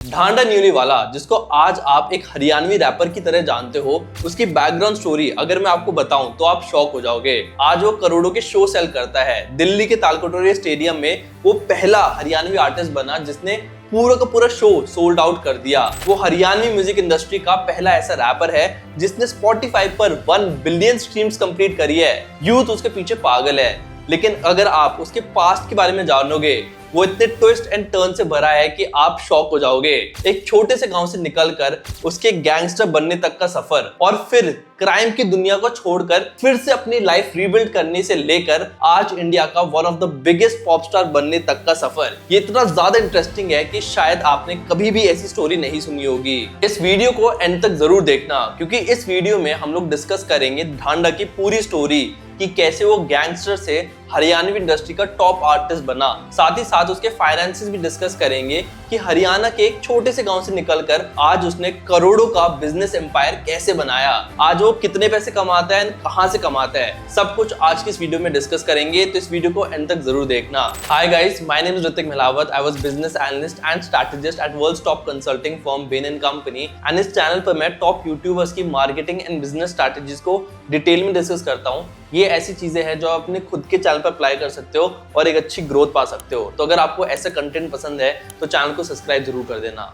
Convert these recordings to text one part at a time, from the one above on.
ढांडा न्यूलीवाला, जिसको आज आप एक हरियाणवी रैपर की तरह जानते हो, उसकी बैकग्राउंड स्टोरी अगर मैं आपको बताऊं तो आप शॉक हो जाओगे। आज वो करोड़ों के शो सेल करता है। दिल्ली के तालकटोरा स्टेडियम में वो पहला हरियाणवी आर्टिस्ट बना जिसने पूरा का पूरा शो सोल्ड आउट कर दिया। वो हरियाणवी म्यूजिक इंडस्ट्री का पहला ऐसा रैपर है जिसने स्पॉटिफाई पर 1 बिलियन स्ट्रीम्स कंप्लीट करी है। यूथ उसके पीछे पागल है, लेकिन अगर आप उसके पास्ट के बारे में जानोगे, वो इतने ट्विस्ट एंड टर्न से भरा है कि आप शॉक हो जाओगे। एक छोटे से गांव से निकलकर उसके गैंगस्टर बनने तक का सफर, और फिर क्राइम की दुनिया को छोड़कर फिर से अपनी लाइफ रीबिल्ड करने से लेकर आज इंडिया का one of the biggest pop star बनने तक का सफर, ये इतना ज्यादा इंटरेस्टिंग है कि शायद आपने कभी भी ऐसी स्टोरी नहीं सुनी होगी। इस वीडियो को एंड तक जरूर देखना, क्योंकि इस वीडियो में हम लोग डिस्कस करेंगे ढांडा की पूरी स्टोरी कि कैसे वो गैंगस्टर से हरियाणवी इंडस्ट्री का टॉप आर्टिस्ट बना। साथ ही साथ उसके फाइनेंसेस भी डिस्कस करेंगे कि हरियाणा के एक छोटे से गांव से निकलकर आज उसने करोड़ों का बिजनेस एम्पायर कैसे बनाया, आज वो कितने पैसे कमाता है, कहां से कमाता है, सब कुछ आज की इस वीडियो में डिस्कस करेंगे। तो इस वीडियो को एंड तक जरूर देखना। Hi guys, my name is Hritik Milawat. I was business analyst and strategist at world's top consulting firm Bain & company, and इस चैनल पर मैं टॉप यूट्यूबर्स की मार्केटिंग एंड बिजनेस स्ट्रैटेजीज को डिटेल में डिस्कस करता हूं। ये ऐसी चीजें हैं जो आप अपने खुद के चैनल पर अप्लाई कर सकते हो और एक अच्छी ग्रोथ पा सकते हो। तो अगर आपको ऐसा कंटेंट पसंद है तो चैनल को सब्सक्राइब जरूर कर देना।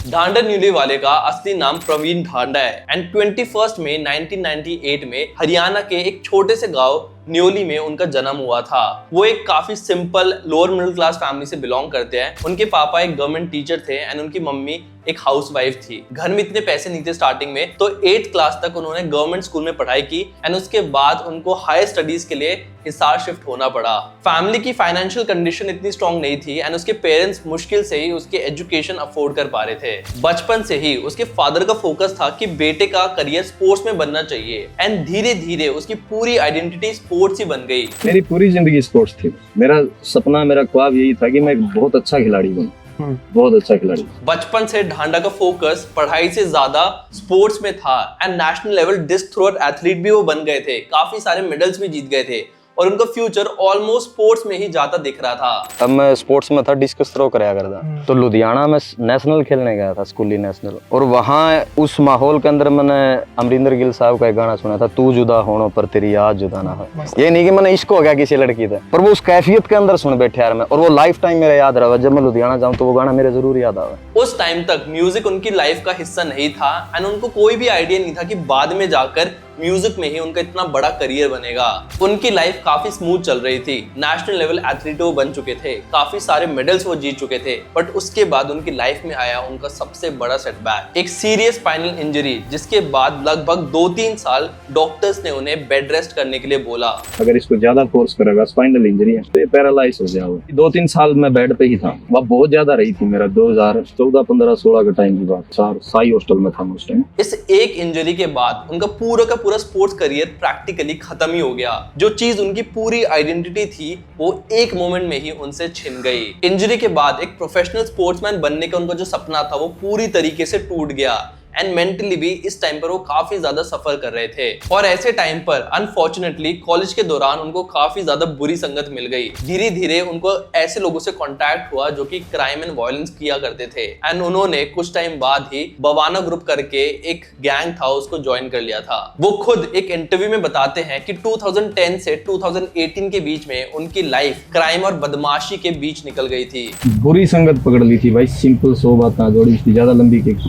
ढांडा न्यूलीवाले का असली नाम प्रवीण ढांडा है एंड 21 मई 1998 में हरियाणा के एक छोटे से गांव न्योली में उनका जन्म हुआ था। वो एक काफी simple lower middle class family से बिलोंग करते हैं। उनके पापा एक गवर्नमेंट टीचर थे एंड उनकी मम्मी एक हाउसवाइफ थी। घर में इतने पैसे नहीं थे स्टार्टिंग में, तो 8th क्लास तक उन्होंने गवर्नमेंट स्कूल में पढ़ाई की एंड उसके बाद उनको हायर स्टडीज के लिए हिसार शिफ्ट होना पड़ा। फैमिली की फाइनेंशियल कंडीशन इतनी स्ट्रॉन्ग नहीं थी एंड उसके पेरेंट्स मुश्किल से ही उसके एजुकेशन अफोर्ड कर पा रहे थे। बचपन से ही उसके फादर का फोकस था कि बेटे का करियर स्पोर्ट्स में बनना चाहिए एंड धीरे धीरे उसकी पूरी आइडेंटिटी स्पोर्ट्स ही बन गई। मेरी पूरी जिंदगी स्पोर्ट्स थी। मेरा सपना, मेरा ख्वाब यही था कि मैं एक बहुत अच्छा खिलाड़ी बनूं, बहुत अच्छा खिलाड़ी। बचपन से ढांडा का फोकस पढ़ाई से ज्यादा स्पोर्ट्स में था and national level disc thrower athlete भी वो बन गए थे। काफी सारे मेडल्स भी जीत गए थे और उनका फ्यूचर ऑलमोस्ट स्पोर्ट्स में ही जाता दिख रहा था। अब मैं स्पोर्ट्स में था, डिस्कस थ्रो कराया करता, तो लुधियाना में नेशनल खेलने गया था, स्कूली नेशनल, और वहाँ उस माहौल के अंदर मैंने अमरिंदर गिल साहब का एक गाना सुना था, तू जुदा होने पर तेरी याद जुदा ना हो। ये नहीं कि मैंने इश्क हो गया किसी लड़की से, पर वो उस कैफियत के अंदर सुन बैठे यार मैं, और वो लाइफ टाइम मेरा याद रहा। जब मैं लुधियाना जाऊँ तो वो गाना मेरे जरूर याद आवे। उस टाइम तक म्यूजिक उनकी लाइफ का हिस्सा नहीं था एंड उनको कोई भी आइडिया नहीं था कि बाद में जाकर म्यूजिक में ही उनका इतना बड़ा करियर बनेगा। उनकी लाइफ काफी स्मूथ चल रही थी। नेशनल लेवल एथलीट वो बन चुके थे, काफी सारे मेडल्स वो जीत चुके थे, बट उसके बाद उनकी लाइफ में आया उनका सबसे बड़ा सेटबैक, एक सीरियस स्पाइनल इंजरी, जिसके बाद लगभग 2-3 साल डॉक्टर्स ने उन्हें बेड रेस्ट करने के लिए बोला। अगर इसको ज्यादा फोर्स करेगा, स्पाइनल इंजरी है, तो ये पैरालाइज हो जाएगा। 2-3 साल मैं बेड पे ही था। वह बहुत ज्यादा रही थी। मेरा 2014, 15, 16 का टाइम की बात। साई हॉस्टल में था उस टाइम। इस एक इंजरी के बाद उनका पूरा का पूरा स्पोर्ट्स करियर प्रैक्टिकली खत्म ही हो गया। जो चीज उनकी पूरी आइडेंटिटी थी वो एक मोमेंट में ही उनसे छिन गई। इंजरी के बाद एक प्रोफेशनल स्पोर्ट्समैन बनने का उनका जो सपना था वो पूरी तरीके से टूट गया एंड मेंटली भी इस टाइम पर वो काफी ज्यादा सफर कर रहे थे। और ऐसे टाइम पर अनफॉर्चुनेटली कॉलेज के दौरान उनको काफी ज्यादा बुरी संगत मिल गई। धीरे धीरे उनको ऐसे लोगों से कांटेक्ट हुआ जो कि क्राइम एंड वायलेंस किया करते थे एंड उन्होंने कुछ टाइम बाद ही बवाना ग्रुप करके एक गैंग था उसको ज्वाइन कर लिया था। वो खुद एक इंटरव्यू में बताते हैं कि 2010 से 2018 के बीच में उनकी लाइफ क्राइम और बदमाशी के बीच निकल गई थी। बुरी संगत पकड़ ली थी भाई। सिंपल 100 बात जोड़ी, इसकी ज्यादा लंबी की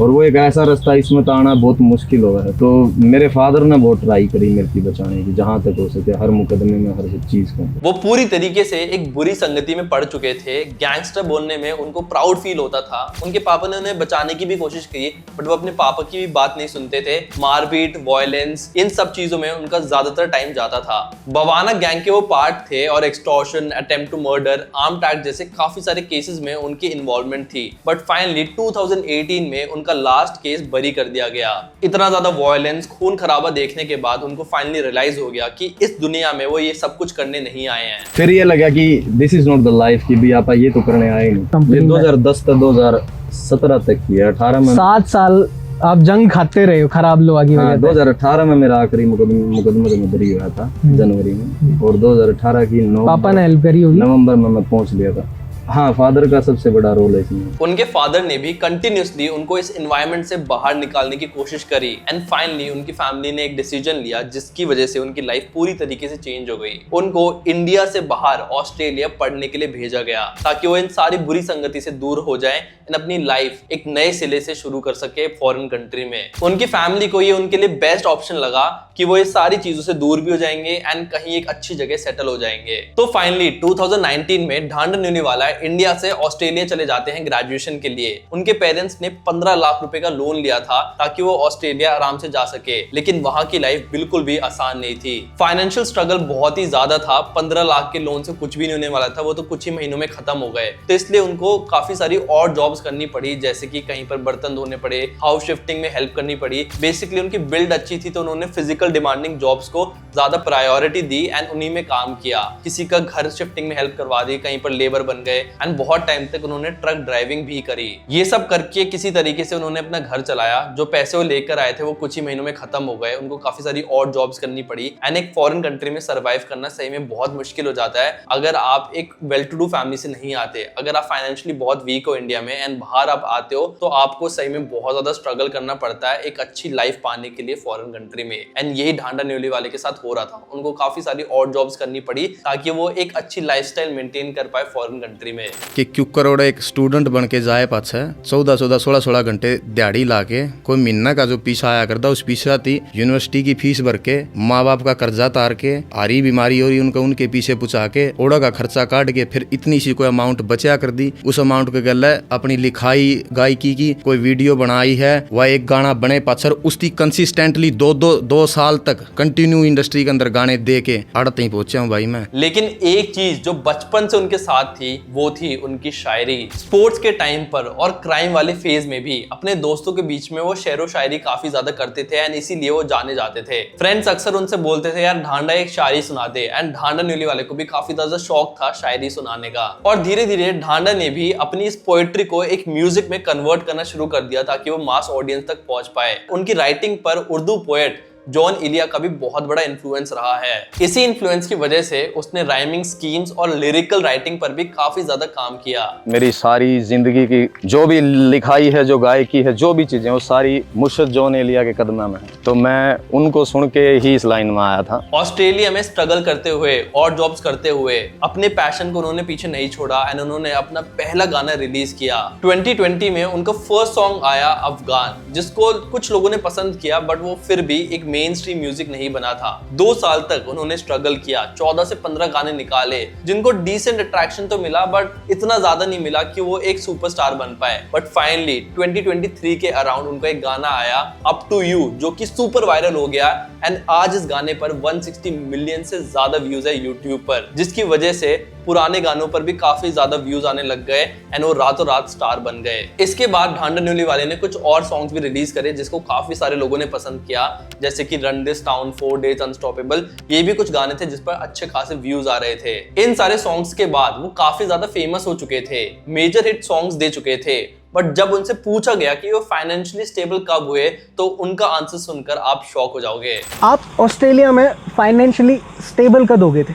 और वो एक ऐसा रास्ता, इसमें तो आना बहुत मुश्किल हो है। तो मेरे फादर ने बहुत ट्राई करी मेरे की बचाने की, जहां तक हो सके, हर मुकदमे में, हर चीज को। वो पूरी तरीके से एक बुरी संगति में पड़ चुके थे। गैंगस्टर बोलने में उनको प्राउड फील होता था। उनके पापा ने उन्हें बचाने की भी कोशिश की, बट वो अपने पापा की भी बात नहीं सुनते थे। मारपीट, वायलेंस, इन सब चीजों में उनका ज्यादातर टाइम जाता था। बवाना गैंग के वो पार्ट थे और extortion, attempt to murder, armed act जैसे काफी सारे केसेस में उनकी इन्वॉल्वमेंट थी। बट फाइनली 2018 में उनका लास्ट केस बरी कर दिया गया। इतना ज्यादा वायलेंस, खून खराबा देखने के बाद उनको फाइनली रियलाइज हो गया कि इस दुनिया में वो ये सब कुछ करने नहीं आए हैं। फिर ये लगा कि this is not the life, कि भी आप ये तो करने आए नहीं। 2010 से 2017 तक की, 18 में 7 साल आप जंग खाते रहे हो खराब लोगों की वजह से। 2018 में मेरा आखिरी मुकदमा में बरी हुआ था जनवरी में, और 2018 की पापा ने हेल्प करी होगी। नवंबर में मैं पहुंच लिया था। हाँ, फादर का सबसे बड़ा रोल है इसमें। उनके फादर ने भी कंटिन्यूसली उनको इस एनवायरनमेंट से बाहर निकालने की कोशिश करी एंड फाइनली उनकी फैमिली ने एक डिसीजन लिया जिसकी वजह से उनकी लाइफ पूरी तरीके से चेंज हो गई। उनको इंडिया से बाहर ऑस्ट्रेलिया पढ़ने के लिए भेजा गया ताकि वो इन सारी बुरी संगति से दूर हो जाए एंड अपनी लाइफ एक नए सिले से शुरू कर सके फॉरेन कंट्री में। उनकी फैमिली को ये उनके लिए बेस्ट ऑप्शन लगा कि वो ये सारी चीजों से दूर भी हो जाएंगे एंड कहीं एक अच्छी जगह सेटल हो जाएंगे। तो फाइनली 2019 में ढांडा न्यूलीवाला इंडिया से ऑस्ट्रेलिया चले जाते हैं ग्रेजुएशन के लिए। उनके पेरेंट्स ने 15 लाख रुपए का लोन लिया था ताकि वो ऑस्ट्रेलिया आराम से जा सके, लेकिन वहां की लाइफ बिल्कुल भी आसान नहीं थी। फाइनेंशियल स्ट्रगल बहुत ही ज्यादा था। 15 लाख के लोन से कुछ भी नहीं होने वाला था, वो तो कुछ ही महीनों में खत्म हो गए। तो इसलिए उनको काफी सारी और जॉब्स करनी पड़ी, जैसे कि कहीं पर बर्तन धोने पड़े, हाउस शिफ्टिंग में हेल्प करनी पड़ी। बेसिकली उनकी बिल्ड अच्छी थी तो उन्होंने फिजिकल डिमांडिंग जॉब्स को ज्यादा प्रायोरिटी दी एंड उन्हीं में काम किया। किसी का घर शिफ्टिंग में हेल्प करवा दी, कहीं पर लेबर बन गए एंड बहुत टाइम तक उन्होंने ट्रक ड्राइविंग भी करी। ये सब करके किसी तरीके से उन्होंने अपना घर चलाया। जो पैसे वो लेकर आए थे वो कुछ ही महीनों में खत्म हो गए। उनको काफी सारी और जॉब्स करनी पड़ी एंड एक फॉरेन कंट्री में सर्वाइव करना सही में बहुत मुश्किल हो जाता है अगर आप एक वेल टू डू फैमिली से नहीं आते। अगर आप फाइनेंशियली बहुत वीक हो इंडिया में एंड बाहर आप आते हो तो आपको सही में बहुत ज्यादा स्ट्रगल करना पड़ता है एक अच्छी लाइफ पाने के लिए फॉरेन कंट्री में। एंड यही ढांडा न्यूली वाले के साथ हो रहा था। उनको काफी सारी और जॉब्स करनी पड़ी ताकि वो एक अच्छी लाइफस्टाइल मेंटेन कर पाए फॉरेन कंट्री में। कि क्यों करोड़ एक स्टूडेंट बन के जाए पाछे 14-16 घंटे दिहाड़ी लाके कोई महीना का जो पीछा आया करता उस पीछे आती यूनिवर्सिटी की फीस भर के, माँ बाप का कर्जा तार के, हारी बीमारी हो रही उनका उनके पीछे पुचा के, ओड़ा का खर्चा काट के फिर इतनी सी कोई अमाउंट बचा कर दी। उस अमाउंट के गल अपनी लिखाई गायकी की कोई वीडियो बनाई है, वह एक गाना बने पाछर उसकी कंसिस्टेंटली दो साल तक कंटिन्यू इंडस्ट्री के अंदर गाने दे के अड़ते ही पहुंचे हूँ भाई मैं। लेकिन एक चीज जो बचपन से उनके साथ थी वो थी उनकी शायरी। स्पोर्ट्स के टाइम पर और क्राइम वाले फेज में भी अपने दोस्तों के बीच में वो शेरो शायरी काफी ज्यादा करते थे एंड इसीलिए वो जाने जाते थे। फ्रेंड्स अक्सर उनसे बोलते थे यार ढांडा एक शायरी सुना दे एंड ढांडा न्यूली वाले को भी काफी ज्यादा शौक था शायरी सुनाने का। और धीरे धीरे ढांडा ने भी अपनी इस पोएट्री को एक म्यूजिक में कन्वर्ट करना शुरू कर दिया ताकि वो मास ऑडियंस तक पहुंच पाए। उनकी राइटिंग पर उर्दू पोएट जॉन इलिया का भी बहुत बड़ा इन्फ्लुएंस रहा है। इसी इन्फ्लुएंस की वजह से उसने राइमिंग स्कीम्स और लिरिकल राइटिंग पर भी काफी ज्यादा काम किया। मेरी सारी जिंदगी की जो भी लिखाई है, जो गायकी है, जो भी चीजें वो सारी मुर्शद जॉन एलिया के कदम में है। तो मैं उनको सुन के ही इस लाइन में आया था। ऑस्ट्रेलिया में स्ट्रगल करते हुए और जॉब्स करते हुए अपने पैशन को उन्होंने पीछे नहीं छोड़ा एंड उन्होंने अपना पहला गाना रिलीज किया। 2020 में उनका फर्स्ट सॉन्ग आया अफगान, जिसको कुछ लोगों ने पसंद किया बट वो फिर भी एक मेन स्ट्रीम म्यूजिक नहीं बना था। 2 साल तक उन्होंने स्ट्रगल किया, 14 से 15 गाने निकाले जिनको डिसेंट अट्रैक्शन तो मिला बट इतना ज्यादा नहीं मिला कि वो एक सुपरस्टार बन पाए। बट फाइनली 2023 के अराउंड उनका एक गाना आया अप टू यू जो कि सुपर वायरल हो गया एंड आज इस गाने पर 160 मिलियन से ज्यादा व्यूज है यूट्यूब पर, जिसकी वजह से पुराने गानों पर भी काफी ज्यादा व्यूज आने लग गए एंड वो रातों रात स्टार बन गए। इसके बाद ढांडा न्यूली वाले ने कुछ और सॉन्ग्स भी रिलीज करे जिसको काफी सारे लोगों ने पसंद किया, जैसे कि run this town, 4 days unstoppable. ये भी कुछ गाने थे जिस पर अच्छे खासे व्यूज आ रहे थे। इन सारे सॉन्ग्स के बाद वो काफी ज्यादा फेमस हो चुके थे, मेजर हिट सॉन्ग्स दे चुके थे। बट जब उनसे पूछा गया कि वो फाइनेंशियली स्टेबल कब हुए तो उनका आंसर सुनकर आप शॉक हो जाओगे। आप ऑस्ट्रेलिया में फाइनेंशियली स्टेबल कब हो गए थे?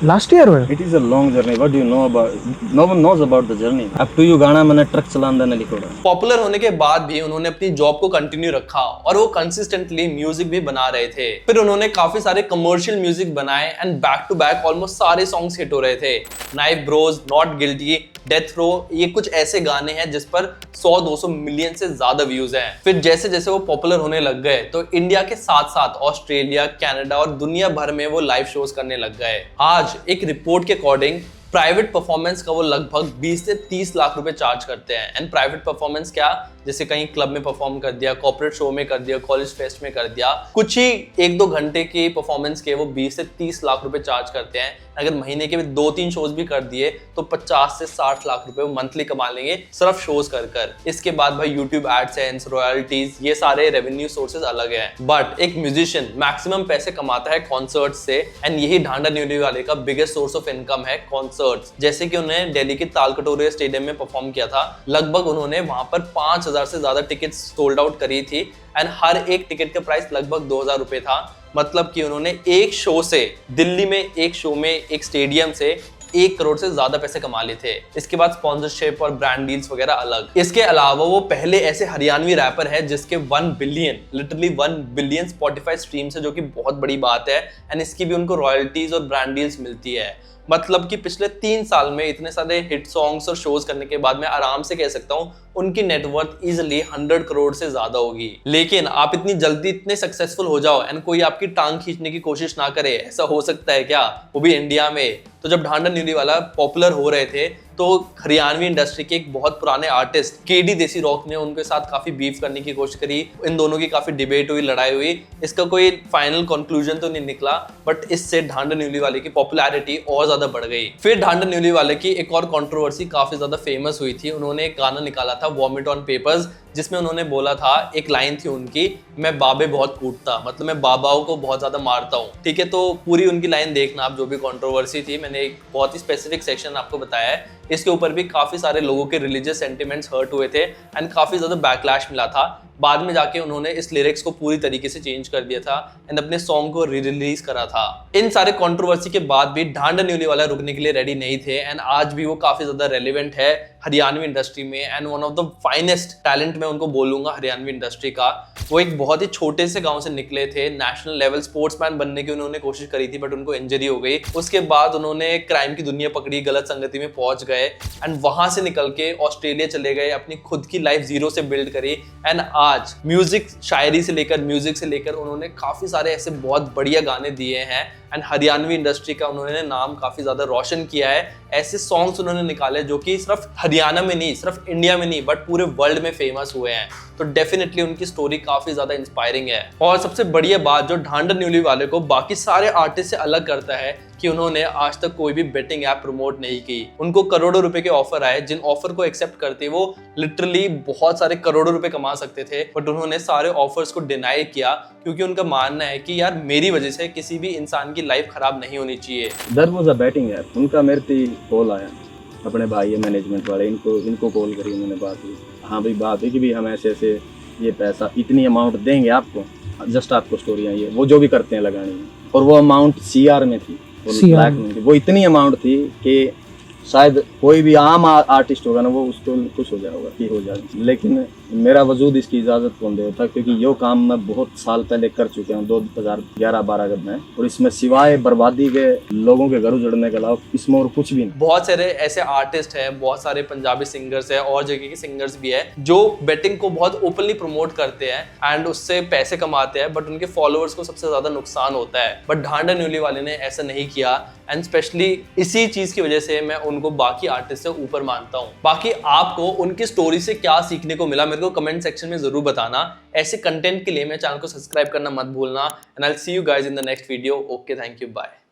लास्ट ईयर हुए? It is a long journey, what do you know about, no one knows about the journey. Up to you गाना मैंने ट्रक चलाने ने लिखा। पॉपुलर होने के बाद भी उन्होंने अपनी जॉब को कंटिन्यू रखा और वो कंसिस्टेंटली म्यूजिक भी बना रहे थे। फिर उन्होंने काफी सारे कमर्शियल म्यूजिक बनाए and back to back almost सारे सॉन्ग्स हिट हो रहे थे। Knife Bros, Not Guilty, Death Row, ये कुछ ऐसे गाने हैं जिस पर 100-200 मिलियन से ज्यादा व्यूज हैं। फिर जैसे जैसे वो पॉपुलर होने लग गए तो इंडिया के साथ साथ ऑस्ट्रेलिया, कनाडा और दुनिया भर में वो लाइव शोज करने लग गए। आज एक रिपोर्ट के अकॉर्डिंग प्राइवेट परफॉर्मेंस का वो लगभग 20 से 30 लाख रुपए चार्ज करते हैं। एंड प्राइवेट परफॉर्मेंस क्या, जैसे कहीं क्लब में परफॉर्म कर दिया, कॉर्पोरेट शो में कर दिया, कॉलेज फेस्ट में कर दिया, कुछ ही 1-2 घंटे की परफॉर्मेंस के वो 20 से 30 लाख रुपए चार्ज करते हैं। अगर महीने के 2-3 शोज भी कर दिए तो 50 से 60 लाख रुपए वो मंथली कमा लेंगे सिर्फ शोज कर कर। इसके बाद भाई यूट्यूब एडसेंस, रॉयल्टीज, ये सारे रेवेन्यू सोर्सेज अलग है। बट एक म्यूजिशियन मैक्सिमम पैसे कमाता है कॉन्सर्ट से एंड यही ढांडा न्यूली वाले का बिगेस्ट सोर्स ऑफ इनकम है कॉन्सर्ट्स। जैसे कि उन्हें दिल्ली के तालकटोरे स्टेडियम में परफॉर्म किया था, लगभग उन्होंने वहां पर 5000 से ज्यादा टिकट सोल्ड आउट करी थी एंड हर एक टिकट का प्राइस लगभग 2000 रुपए था। मतलब कि उन्होंने एक शो से, दिल्ली में एक शो में एक स्टेडियम से 1 करोड़ से ज्यादा पैसे कमा लिए थे। इसके बाद स्पॉन्सरशिप और ब्रांड डील्स वगैरह अलग। इसके अलावा वो पहले ऐसे हरियाणवी रैपर है जिसके 1 billion, literally 1 billion Spotify streams है, जो कि बहुत बड़ी बात है। एंड इसकी भी उनको रॉयल्टीज और ब्रांड डील्स मिलती है। मतलब कि पिछले 3 साल में इतने सारे हिट सॉन्ग्स और शोज करने के बाद मैं आराम से कह सकता हूँ उनकी नेटवर्थ इजिली 100 करोड़ से ज्यादा होगी। लेकिन आप इतनी जल्दी इतने सक्सेसफुल हो जाओ एंड कोई आपकी टांग खींचने की कोशिश ना करे, ऐसा हो सकता है क्या, वो भी इंडिया में? तो जब ढांडा न्यूलीवाला पॉपुलर हो रहे थे तो हरियाणवी इंडस्ट्री के एक बहुत पुराने आर्टिस्ट केडी देसी रॉक ने उनके साथ काफी बीफ करने की कोशिश करी। इन दोनों की काफी डिबेट हुई, लड़ाई हुई। इसका कोई फाइनल कंक्लूजन तो नहीं निकला, बट इससे ढांडा न्यूलीवाले की पॉपुलैरिटी और ज्यादा बढ़ गई। फिर ढांडा न्यूलीवाले की एक और कंट्रोवर्सी काफी ज्यादा फेमस हुई थी। उन्होंने एक गाना निकाला था वॉमिट ऑन पेपर्स, जिसमें उन्होंने बोला था, एक लाइन थी उनकी, मैं बाबे बहुत कूटता, मतलब मैं बाबाओं को बहुत ज्यादा मारता हूँ। ठीक है, तो पूरी उनकी लाइन देखना आप, जो भी कंट्रोवर्सी थी। मैंने एक बहुत ही स्पेसिफिक सेक्शन आपको बताया है। इसके ऊपर भी काफी सारे लोगों के रिलीजियस सेंटिमेंट्स हर्ट हुए थे एंड काफी ज्यादा बैकलैश मिला था। बाद में जाके उन्होंने इस लिरिक्स को पूरी तरीके से चेंज कर दिया था एंड अपने सॉन्ग को री रिलीज करा था। इन सारे कंट्रोवर्सी के बाद भी ढांडा न्यूलीवाला रुकने के लिए रेडी नहीं थे एंड आज भी वो काफी ज्यादा रेलिवेंट है हरियाणवी इंडस्ट्री में and one of the finest talent मैं उनको बोलूंगा हरियाणवी इंडस्ट्री का। वो एक बहुत ही छोटे से गांव से निकले थे, नेशनल लेवल स्पोर्ट्समैन बनने की उन्होंने कोशिश करी थी बट उनको इंजरी हो गई। उसके बाद उन्होंने क्राइम की दुनिया पकड़ी, गलत संगति में पहुंच गए एंड वहां से निकल के ऑस्ट्रेलिया चले गए, अपनी खुद की लाइफ जीरो से बिल्ड करी एंड आज म्यूजिक, शायरी से लेकर म्यूजिक से लेकर उन्होंने काफी सारे ऐसे बहुत बढ़िया गाने दिए हैं एंड हरियाणवी इंडस्ट्री का उन्होंने नाम काफी ज्यादा रोशन किया है। ऐसे सॉन्ग्स उन्होंने निकाले जो कि सिर्फ हरियाणा में नहीं, सिर्फ इंडिया में नहीं, बट पूरे वर्ल्ड में फेमस हुए हैं। तो डेफिनेटली उनकी स्टोरी काफी ज्यादा इंस्पायरिंग है। और सबसे बढ़िया बात जो ढांडा न्यूलीवाले को बाकी सारे आर्टिस्ट से अलग करता है कि उन्होंने आज तक कोई भी बेटिंग ऐप प्रमोट नहीं की। उनको करोड़ों रुपए के ऑफर आए, जिन ऑफर को एक्सेप्ट करते वो लिटरली बहुत सारे करोड़ों रुपए कमा सकते थे, बट उन्होंने सारे ऑफर्स को डिनाई किया क्योंकि उनका मानना है कि यार मेरी वजह से किसी भी इंसान की लाइफ खराब नहीं होनी चाहिए। दर वाज अ बैटिंग ऐप। उनका मेरे से कॉल आया, अपने भाई है मैनेजमेंट वाले, इनको कॉल करी, उन्होंने बात हुई, हाँ भाई बात है कि भाई हम ऐसे ऐसे ये पैसा इतनी अमाउंट देंगे आपको, जस्ट आपको स्टोरियाँ ये वो जो भी करते हैं लगानी है। और वो अमाउंट CR में थी, ब्लैक में थी। वो इतनी अमाउंट थी कि शायद कोई भी आम आर्टिस्ट होगा ना वो उसको खुश हो जाएगा कि हो जाएगा। लेकिन मेरा वजूद इसकी इजाज़त कौन देता, क्योंकि ये काम मैं बहुत साल पहले कर चुके हूँ, 2011-12 में, और इसमें सिवाय बर्बादी के लोगों के घर उजड़ने के अलावा इसमें और कुछ भी नहीं। बहुत सारे ऐसे आर्टिस्ट हैं, बहुत सारे पंजाबी सिंगर्स हैं और जगह के सिंगर्स भी है जो बेटिंग को बहुत ओपनली प्रमोट करते हैं एंड उससे पैसे कमाते हैं, बट उनके फॉलोअर्स को सबसे ज्यादा नुकसान होता है। बट ढांडा न्यूलीवाले ने ऐसा नहीं किया एंड स्पेशली इसी चीज की वजह से मैं उनको बाकी आर्टिस्ट से ऊपर मानता हूँ। बाकी आपको उनकी स्टोरी से क्या सीखने को मिला मेरे को कमेंट सेक्शन में जरूर बताना। ऐसे कंटेंट के लिए मेरे चैनल को सब्सक्राइब करना मत भूलना and I will see you guys in the next video. Okay, thank you, bye.